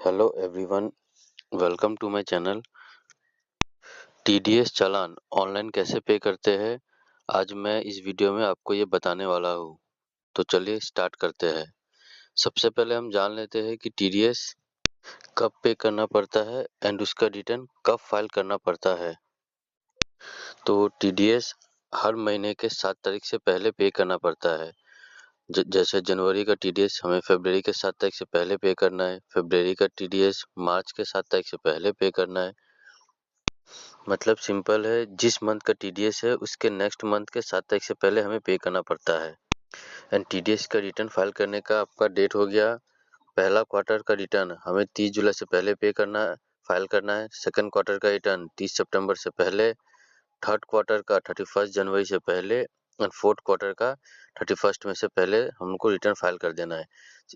Hello everyone, welcome to my channel. TDS challan online कैसे pay करते हैं, आज मैं इस वीडियो में आपको ये बताने वाला हूँ। तो चलिए स्टार्ट करते हैं। सबसे पहले हम जान लेते हैं कि टीडीएस कब पे करना पड़ता है एंड उसका रिटर्न कब फाइल करना पड़ता है। तो टीडीएस हर महीने के 7 तारीख से पहले पे करना पड़ता है। जैसे जनवरी का टीडीएस हमें फरवरी के 7 तारीख से पहले पे करना है, फरवरी का टीडीएस मार्च के 7 तारीख से पहले पे करना है। मतलब सिंपल है, जिस मंथ का टीडीएस है उसके नेक्स्ट मंथ के 7 तारीख से पहले हमें पे करना पड़ता है। एंड टीडीएस का रिटर्न फाइल करने का आपका डेट हो गया, पहला क्वार्टर का रिटर्न हमें 30 जुलाई से पहले पे करना है, फाइल करना है। सेकंड क्वार्टर का रिटर्न 30 सितंबर से पहले, थर्ड क्वार्टर का 31 जनवरी से पहले एंड फोर्थ क्वार्टर का 31 में से पहले हमको रिटर्न फाइल कर देना है।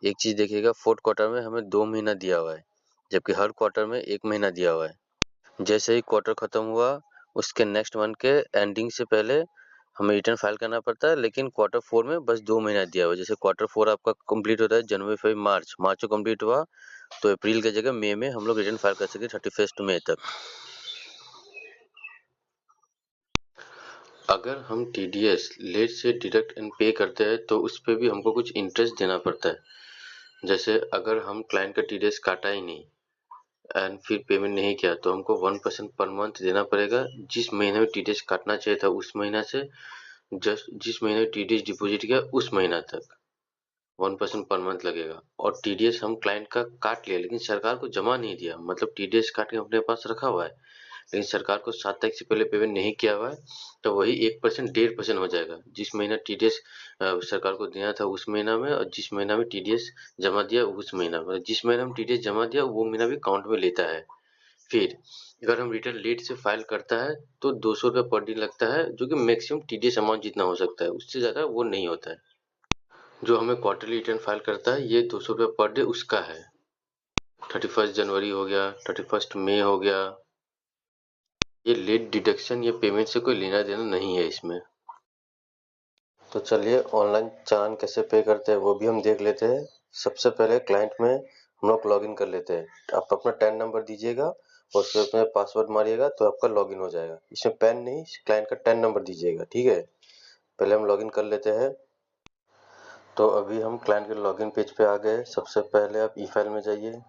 एक चीज़ देखिएगा, फोर्थ क्वार्टर में हमें 2 महीना दिया हुआ है, जबकि हर क्वार्टर में 1 महीना दिया हुआ है। जैसे ही क्वार्टर खत्म हुआ उसके नेक्स्ट मंथ के एंडिंग से पहले हमें रिटर्न फाइल करना पड़ता है, लेकिन क्वार्टर 4 में बस 2 महीना दिया हुआ है। जैसे क्वार्टर 4 आपका कंप्लीट होता है जनवरी फरवरी मार्च, मार्च को कंप्लीट हुआ तो अप्रैल की जगह मई में हम लोग रिटर्न फाइल कर सके 31 मई तक। अगर हम टीडीएस लेट से डिडक्ट एंड पे करते हैं तो उस पर भी हमको कुछ इंटरेस्ट देना पड़ता है। जैसे अगर हम क्लाइंट का टीडीएस काटा ही नहीं एंड फिर पेमेंट नहीं किया तो हमको 1% पर मंथ देना पड़ेगा। जिस महीने में टीडीएस काटना चाहिए था उस महीना से जस्ट जिस महीने टीडीएस डिपॉजिट किया उस महीना तक 1% पर मंथ लगेगा। और टीडीएस हम क्लाइंट का काट लिया लेकिन सरकार को जमा नहीं दिया, मतलब टीडीएस काट के अपने पास रखा हुआ है लेकिन सरकार को 7 तारीख से पहले पेमेंट नहीं किया हुआ है, तो वही 1% 1.5% हो जाएगा। जिस महीना टीडीएस सरकार को देना था उस महीना में, और जिस महीना में टीडीएस जमा दिया उस महीना में, जिस महीना में टीडीएस जमा दिया वो महीना भी काउंट में लेता है। फिर अगर हम रिटर्न लेट से फाइल करता है तो 200 रुपये पर डे लगता है, जो कि मैक्सिमम टीडीएस अमाउंट जितना हो सकता है, उससे ज़्यादा वो नहीं होता है। जो हमें क्वार्टरली रिटर्न फाइल करता है ये 200 रुपये पर डे उसका है। 31 जनवरी हो गया, 31 मई हो गया, ये लेट डिडक्शन या पेमेंट से कोई लेना देना नहीं है इसमें। तो चलिए ऑनलाइन चालान कैसे पे करते हैं वो भी हम देख लेते हैं। सबसे पहले क्लाइंट में हम लोग लॉगिन कर लेते हैं। आप अपना टैन नंबर दीजिएगा और उसमें अपना पासवर्ड मारिएगा तो आपका लॉगिन हो जाएगा। इसमें पैन नहीं, क्लाइंट का टैन नंबर दीजिएगा, ठीक है। पहले हम लॉगिन कर लेते हैं। तो अभी हम क्लाइंट के लॉगिन पेज पे आ गए। सबसे पहले आप ई फाइल में जाइए,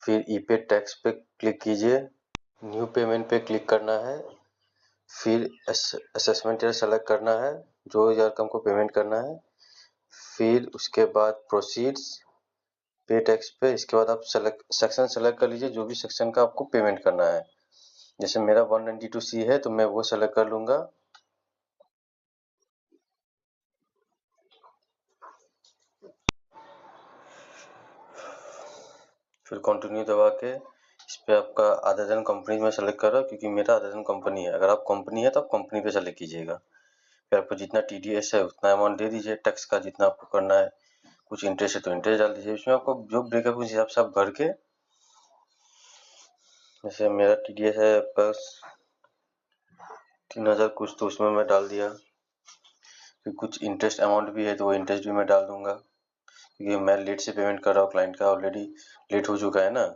फिर ई पे टैक्स पे क्लिक कीजिए, न्यू पेमेंट पे क्लिक करना है, फिर असेसमेंट ईयर सेलेक्ट करना है, जो ईयर का हमको पेमेंट करना है। फिर उसके बाद प्रोसीड्स पे टैक्स पे, इसके बाद आप सेक्शन सेलेक्ट कर लीजिए, जो भी सेक्शन का आपको पेमेंट करना है। जैसे मेरा 192C है तो मैं वो सेलेक्ट कर लूंगा। फिर कंटिन्यू दबा के इस पे आपका अदर देन कंपनी में सेलेक्ट कर रहा हूँ, क्योंकि मेरा अदर देन कंपनी है। अगर आप कंपनी है तो आप कंपनी पे सेलेक्ट कीजिएगा। फिर आपको जितना टीडीएस है उतना अमाउंट दे दीजिए, टैक्स का जितना आपको करना है। कुछ इंटरेस्ट है तो इंटरेस्ट डाल दीजिए। इसमें आपको जो ब्रेकअप उस हिसाब से आप भर के, जैसे मेरा टीडीएस है बस 3000 कुछ, तो उसमें मैं डाल दिया। फिर कुछ इंटरेस्ट अमाउंट भी है तो वो इंटरेस्ट भी मैं डाल दूंगा, क्योंकि मैं लेट से पेमेंट कर रहा हूँ। क्लाइंट का ऑलरेडी लेट हो चुका है ना,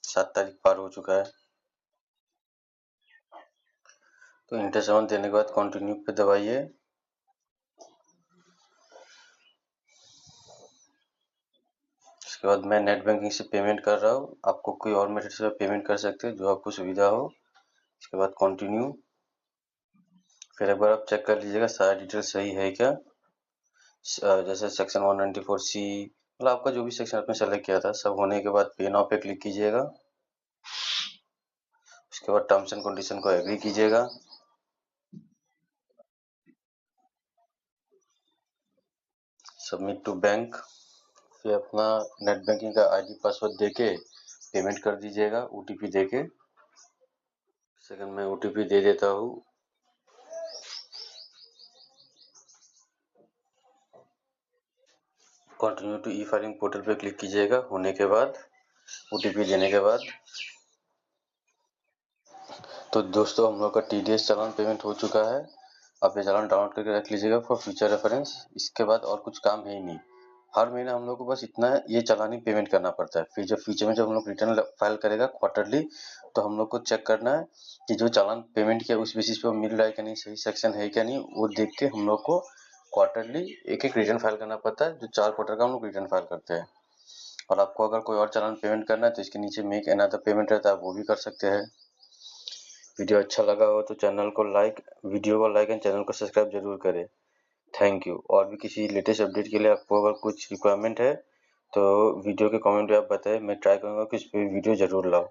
7 तारीख पार हो चुका है। तो इंटरेस्ट अमाउंट देने के बाद कंटिन्यू पे दबाइए। उसके बाद मैं नेट बैंकिंग से पेमेंट कर रहा हूँ, आपको कोई और मेथड से पेमेंट कर सकते हैं जो आपको सुविधा हो। इसके बाद कंटिन्यू। फिर एक बार आप चेक कर लीजिएगा सारा डिटेल सही है क्या। जैसे सेक्शन 194C, मतलब आपका जो भी सेक्शन आपने सेलेक्ट किया था सब होने के बाद पे नाउ पे क्लिक कीजिएगा। उसके बाद टर्म्स एंड कंडीशन को एग्री कीजिएगा। Submit to bank. फिर अपना नेट बैंकिंग का आईडी पासवर्ड देके पेमेंट कर दीजिएगा, ओटीपी देके। सेकंड में ओटीपी दे देता हूँ। Continue to e filing portal पे क्लिक कीजिएगा होने के बाद, ओटीपी देने के बाद। तो दोस्तों हम लोग का टीडीएस चालान पेमेंट हो चुका है। आप ये चालान डाउनलोड करके रख लीजिएगा फॉर फ्यूचर रेफरेंस। इसके बाद और कुछ काम है ही नहीं। हर महीने हम लोग को बस इतना ये चालानी पेमेंट करना पड़ता है। फिर जब फ्यूचर में जब हम लोग रिटर्न फाइल करेगा क्वार्टरली, तो हम लोग को चेक करना है कि जो चालान पेमेंट किया उस बेसिस पे मिल रहा है क्या नहीं, सही सेक्शन है क्या नहीं, वो देख के हम लोग को क्वार्टरली एक एक रिटर्न फाइल करना पड़ता है। जो 4 क्वार्टर का हम लोग रिटर्न फाइल करते हैं। और आपको अगर कोई और चालान पेमेंट करना है तो इसके नीचे मेक अनदर पेमेंट रहता है, आप वो भी कर सकते हैं। वीडियो अच्छा लगा हो तो वीडियो को लाइक एंड चैनल को सब्सक्राइब जरूर करें। Thank you. और भी किसी लेटेस्ट अपडेट के लिए आपको अगर कुछ रिक्वायरमेंट है तो वीडियो के कमेंट में आप बताएं, मैं ट्राई करूंगा कि इस पे वीडियो जरूर लाऊं।